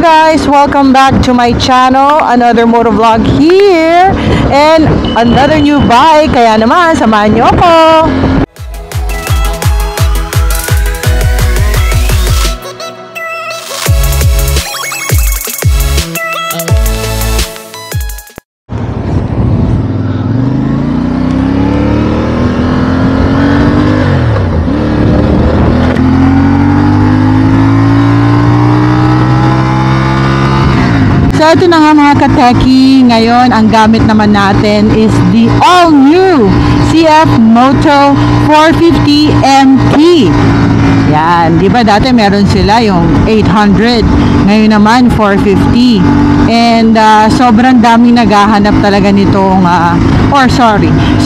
guys, welcome back to my channel. Another motovlog here and another new bike. Kaya naman, samahan nyo ako. So ito na nga mga kateki, ngayon ang gamit naman natin is the all-new CF Moto 450 MT. Yan, di ba dati meron sila yung 800, ngayon naman 450. And sobrang daming naghahanap talaga nitong,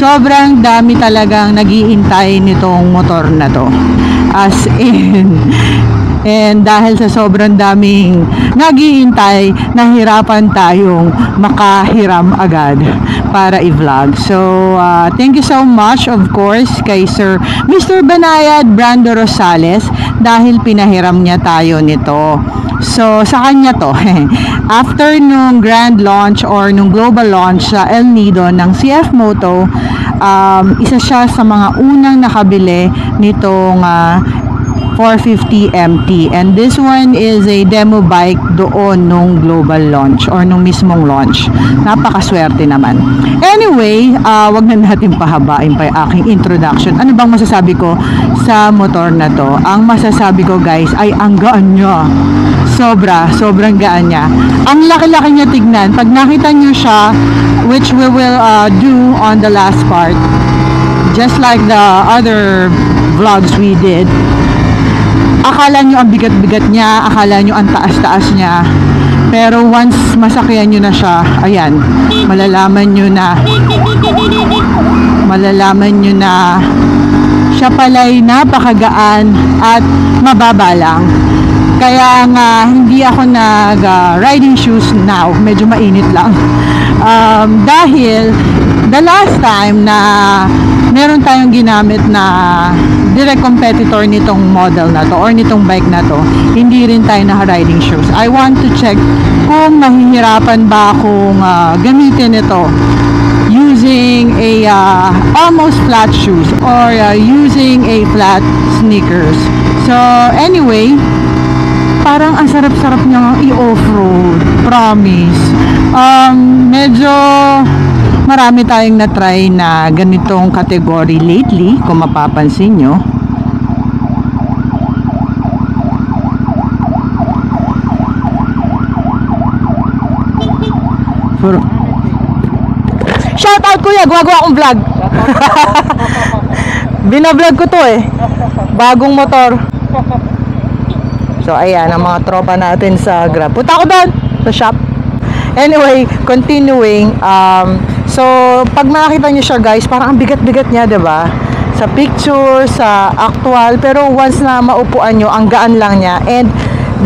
sobrang dami talagang naghihintay nitong motor na to. As in... And dahil sa sobrang daming naghihintay, nahirapan tayong makahiram agad para i-vlog. So, thank you so much of course kay Sir Mr. Banayad Brando Rosales dahil pinahiram niya tayo nito. So, sa kanya to. After nung grand launch or nung global launch sa El Nido ng CF Moto, isa siya sa mga unang nakabili nitong 450 MT, and this one is a demo bike doon nung global launch or nung mismong launch. Napakaswerte naman. Anyway, wag na natin pahabain pa yung aking introduction. Ano bang masasabi ko sa motor na to? Ang masasabi ko guys ay ang gaan niya. Sobrang gaan niya. Ang laki-laki niya tignan. Pag nakita niyo siya, which we will do on the last part, just like the other vlogs we did, akala nyo ang bigat-bigat niya, akala nyo ang taas-taas niya, pero once masakyan nyo na siya, ayan, malalaman nyo na siya pala'y napakagaan at mababa lang. Kaya nga hindi ako nag-riding shoes now, medyo mainit lang. Dahil the last time na meron tayong ginamit na direct competitor nitong model na to or nitong bike na to, hindi rin tayo naka-riding shoes. I want to check kung mahihirapan ba akong gamitin ito using a almost flat shoes or using a flat sneakers. So anyway, parang ang sarap-sarap niya i-off-road, promise. Medyo marami tayong na-try na ganitong category lately, kung mapapansin nyo. Shout out kuya, gumagawa akong vlog. Binablog ko to bagong motor. So ayan, ang mga tropa natin sa Grab. Punta ako doon sa shop. Anyway, continuing, so pag makita niyo siya guys, parang ang bigat-bigat niya, 'di ba? Sa picture, sa actual, pero once na maupuan niyo, ang gaan lang niya. And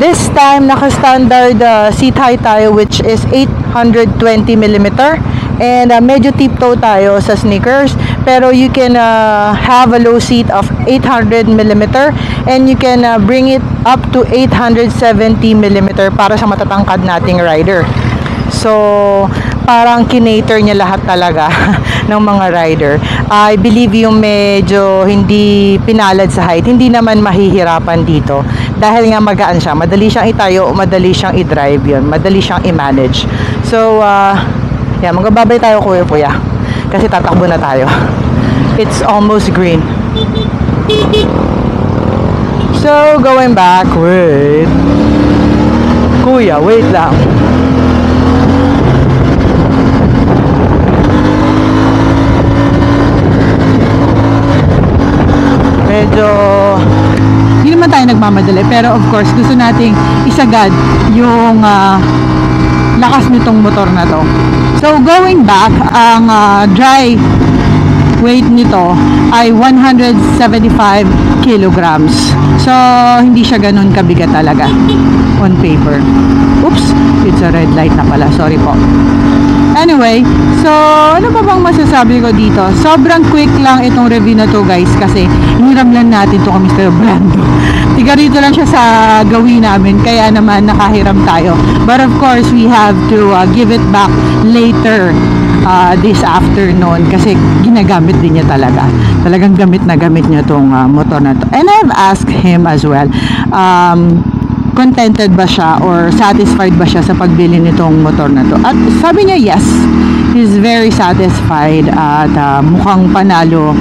this time naka-standard seat height tayo, which is 820mm. And medyo tiptoe tayo sa sneakers, pero you can have a low seat of 800mm and you can bring it up to 870mm para sa matatangkad nating rider. So parang kinater niya lahat talaga ng mga rider. I believe yung medyo hindi pinalad sa height, hindi naman mahihirapan dito dahil nga magaan siya, madali siyang itayo, madali siyang i-drive, yun, madali siyang i-manage. So yeah, magbabay tayo kuya kasi tatakbo na tayo. It's almost green. So going back, wait kuya, wait lang. Medyo hindi naman tayo nagmamadali, pero of course gusto nating isagad yung lakas nitong motor na to. So going back, ang dry weight nito ay 175 kilograms. So hindi siya ganun kabigat talaga on paper. Oops, it's a red light na pala, sorry po. Anyway, so ano pa bang masasabi ko dito? Sobrang quick lang itong review na to guys kasi hiniram lang natin to kami Mr. Brando. Tiga rito lang siya sa gawin namin kaya naman nakahiram tayo. But of course, we have to give it back later this afternoon kasi ginagamit din niya talaga. Talagang gamit niya tong motor na to. And I've asked him as well, contented ba siya or satisfied ba siya sa pagbili nitong motor na to. At sabi niya yes, he's very satisfied at mukhang panalo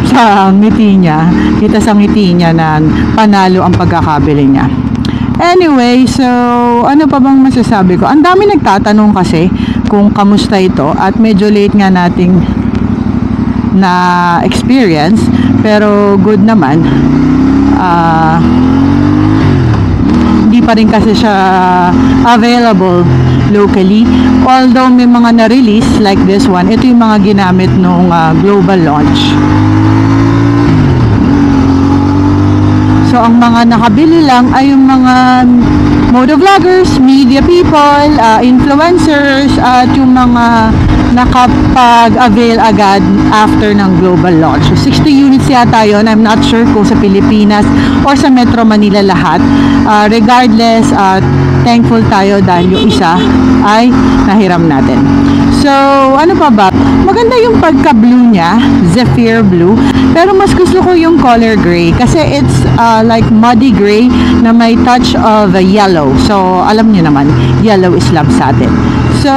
sa ngiti niya. Kita sa ngiti niya na panalo ang pagkakabili niya. Anyway, so ano pa bang masasabi ko? Ang dami nagtatanong kasi kung kamusta ito at medyo late nga nating na experience pero good naman. Hindi pa rin kasi siya available locally, although may mga na-release like this one. Ito yung mga ginamit nung global launch. So ang mga nakabili lang ay yung mga motovloggers, media people, influencers, at yung mga nakapag-avail agad after ng global launch. So 60 units yata yun. I'm not sure kung sa Pilipinas or sa Metro Manila lahat. Regardless, thankful tayo dahil yung isa ay nahiram natin. So, ano pa ba? Maganda yung pagka-blue niya, Zephyr Blue. Pero mas gusto ko yung color gray kasi it's like muddy gray na may touch of yellow. So, alam niyo naman, yellow is love sa atin. So,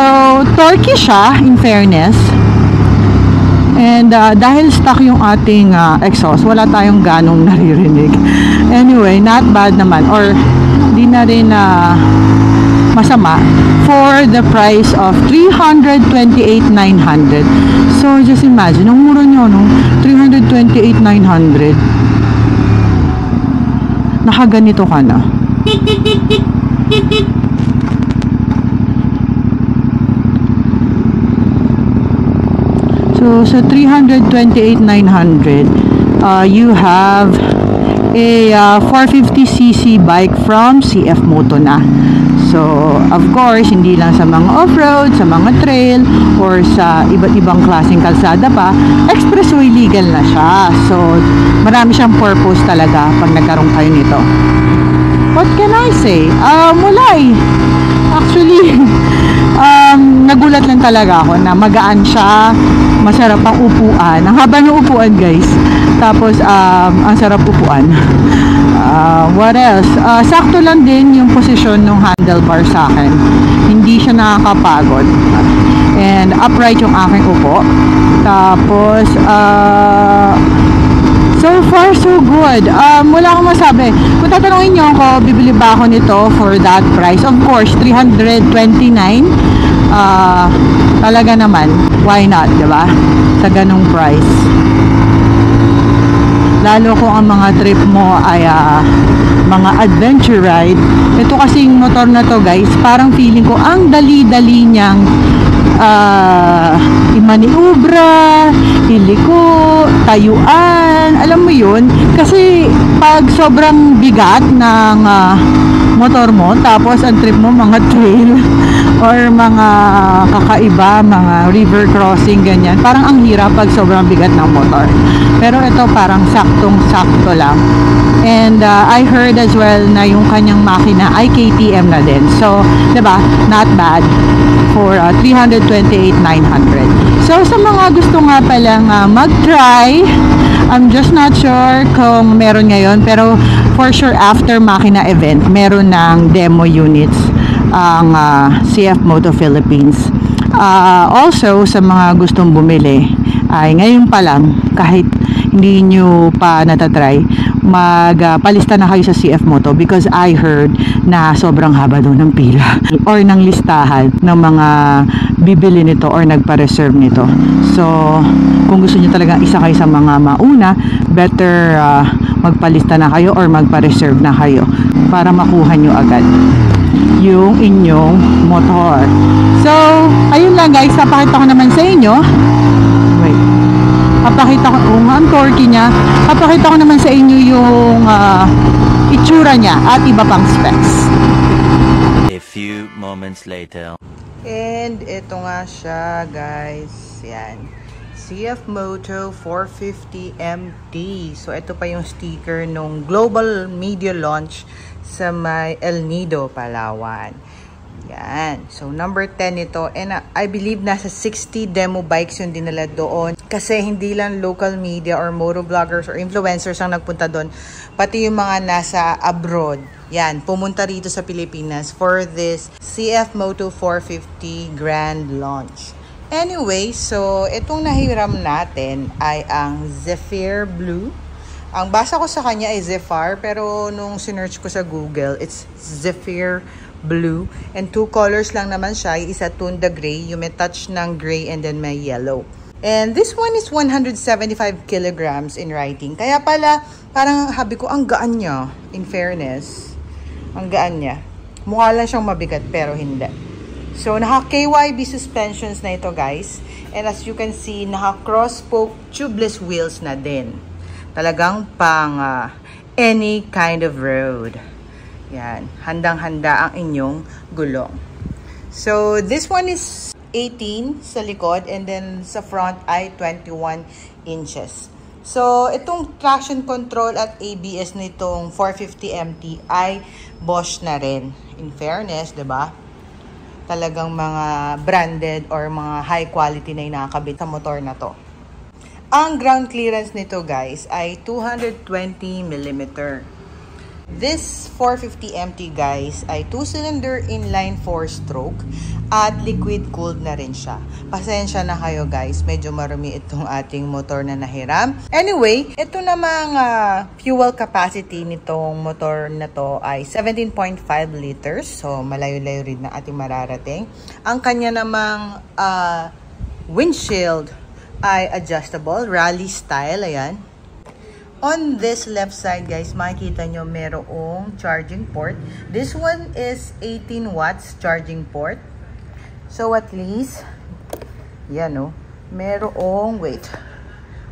torquey siya, in fairness. And dahil stock yung ating exhaust, wala tayong ganong naririnig. Anyway, not bad naman. Or, di na rin masama for the price of 328,900. So, just imagine, ang mura nyo, no? 328,900. Nakaganito ka na. So, sa 328,900, you have a 450cc bike from CF Moto na. So, of course, hindi lang sa mga off-road, sa mga trail, or sa iba't ibang klaseng kalsada pa, expressway legal na siya. So, marami siyang purpose talaga pag nagkaroon kayo nito. What can I say? Wala eh. Actually, nagulat lang talaga ako na magaan siya, masarap ang upuan. Ang haba ng upuan, guys. Tapos, ang sarap upuan. What else? Sakto lang din yung posisyon ng handlebar sa akin. Hindi siya nakakapagod. And upright yung aking upo. Tapos, so far, so good. Wala akong masabi. Kung tatanungin nyo ako, bibili ba ako nito for that price? Of course, 329. Talaga naman. Why not, diba? Sa ganong price. Lalo kung ang mga trip mo ay mga adventure ride. Ito kasing motor na to guys, parang feeling ko ang dali-dali niyang imaniubra, iliko, tayuan, alam mo yun. Kasi pag sobrang bigat ng motor mo, tapos ang trip mo mga trail or mga kakaiba, mga river crossing, ganyan, parang ang hirap pag sobrang bigat ng motor. Pero ito parang saktong-sakto lang. And I heard as well na yung kanyang makina ay KTM na din. So, 'di ba? Not bad for 328,900. So, sa mga gusto nga palang mag-try, I'm just not sure kung meron ngayon, pero for sure after makina event, meron ng demo units ang CF Moto Philippines. Also, sa mga gustong bumili, ay ngayon pa lang, kahit hindi nyo pa natatry, magpalista na kayo sa CF Moto because I heard na sobrang haba doon ng pila or ng listahan ng mga bibili nito or nagpa-reserve nito. So, kung gusto nyo talaga isa kayo sa mga mauna, better magpalista na kayo or magpa-reserve na kayo para makuha nyo agad yung inyong motor. So, ayun lang guys, papakita ko naman sa inyo. Wait. Papakita ko, ang torque niya. Papakita ko naman sa inyo yung itsura niya at iba pang specs. A few moments later. And ito nga siya, guys. Yan. CF Moto 450 MT. So, ito pa yung sticker nung global media launch sa may El Nido, Palawan. Yan. So, number 10 ito. And I believe nasa 60 demo bikes yung dinala doon. Kasi hindi lang local media or motovloggers or influencers ang nagpunta doon. Pati yung mga nasa abroad. Yan. Pumunta rito sa Pilipinas for this CF Moto 450 grand launch. Anyway, so itong nahiram natin ay ang Zephyr Blue. Ang basa ko sa kanya ay Zephyr, pero nung sinearch ko sa Google, it's Zephyr Blue. And 2 colors lang naman siya. Yung isa Tunda Gray, yung may touch ng gray and then may yellow. And this one is 175 kilograms in writing. Kaya pala, parang habi ko, ang gaan niya. In fairness, ang gaan niya. Mukha lang siyang mabigat, pero hindi. So, naka-KYB suspensions na ito, guys. And as you can see, naka-cross-spoke tubeless wheels na din. Talagang pang any kind of road. Yan. Handang-handa ang inyong gulong. So, this one is 18 sa likod and then sa front ay 21 inches. So, itong traction control at ABS nitong 450 MT ay Bosch na rin. In fairness, diba? Talagang mga branded or mga high quality na nakakabit sa motor na to. Ang ground clearance nito, guys, ay 220 mm. This 450 MT, guys, ay 2-cylinder inline 4-stroke at liquid-cooled na rin siya. Pasensya na kayo, guys. Medyo marumi itong ating motor na nahiram. Anyway, ito namang fuel capacity nitong motor na to ay 17.5 liters. So, malayo-layo rin na ating mararating. Ang kanya namang windshield ay adjustable, rally style. Ayan. On this left side, guys, makikita nyo merong charging port. This one is 18 watts charging port. So, at least, yan o, merong, wait.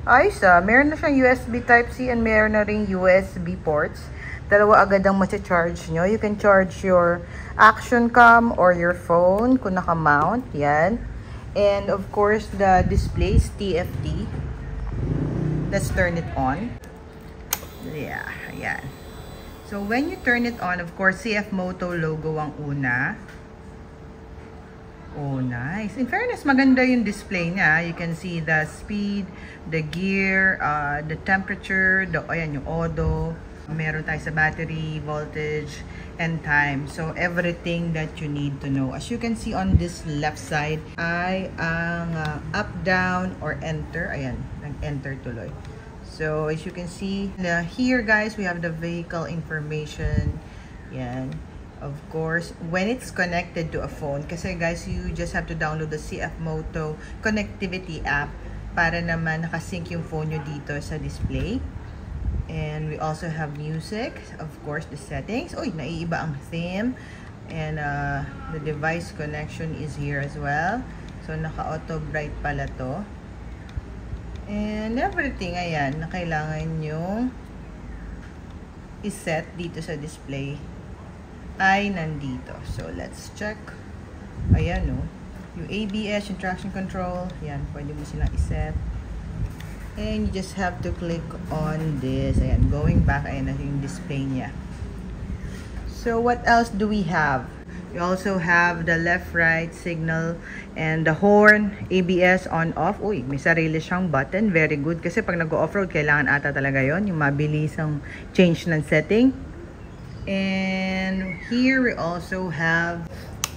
Ayos meron na siyang USB Type-C and meron na rin USB ports. Dalawa agad ang ma-charge nyo. You can charge your action cam or your phone kung naka-mount. Yan. And, of course, the display is TFT. Let's turn it on. Yeah, ayan. So, when you turn it on, of course, CF Moto logo ang una. Oh, nice. In fairness, maganda yung display niya. You can see the speed, the gear, the temperature, ayan, yung odo. Meron tayo sa battery, voltage, and time. So, everything that you need to know. As you can see on this left side, ay ang up, down, or enter. Ayan, nag-enter tuloy. So, as you can see, here, guys, we have the vehicle information. Yan. Of course, when it's connected to a phone, kasi, guys, you just have to download the CF Moto connectivity app para naman nakasync yung phone nyo dito sa display. And we also have music. Of course, the settings. Uy, naiiba ang theme. And the device connection is here as well. So, naka-auto bright pala to. And everything, ayan, na kailangan nyo iset dito sa display ay nandito. So, let's check. Ayan, no. Yung ABS, yung traction control, ayan, pwede mo silang iset. And you just have to click on this. Ayan, going back, ayan na yung display niya. So, what else do we have? We also have the left-right signal and the horn, ABS on-off. Uy, may sarili siyang button. Very good. Kasi pag nag-off-road, kailangan ata talaga yon, yung mabilisang change ng setting. And here we also have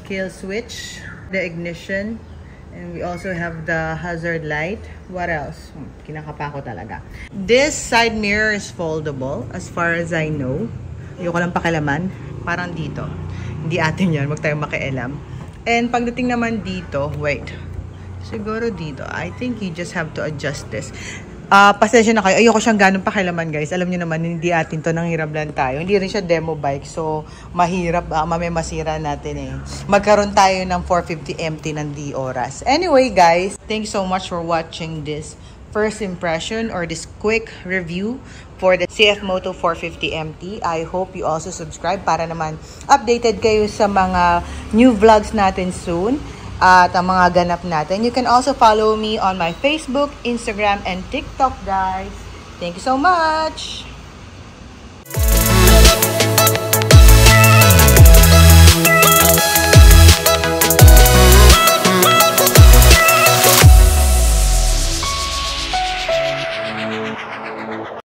kill switch, the ignition, and we also have the hazard light. What else? Kinakapa ko talaga. This side mirror is foldable as far as I know. Ayoko lang pakilaman. Parang dito. Hindi atin yan. Huwag tayong makialam. And pagdating naman dito, wait. Siguro dito. I think you just have to adjust this. Pasensya na kayo. Ayoko siyang ganun pakilaman, guys. Alam niyo naman, hindi atin to. Nanghirap lang tayo. Hindi rin siya demo bike. So, mahirap. Masira natin eh. Magkaroon tayo ng 450 MT ng di oras. Anyway, guys. Thanks so much for watching this first impression or this quick review for the CF Moto 450 MT. I hope you also subscribe para naman updated kayo sa mga new vlogs natin soon. at ang mga ganap natin. You can also follow me on my Facebook, Instagram, and TikTok, guys. Thank you so much!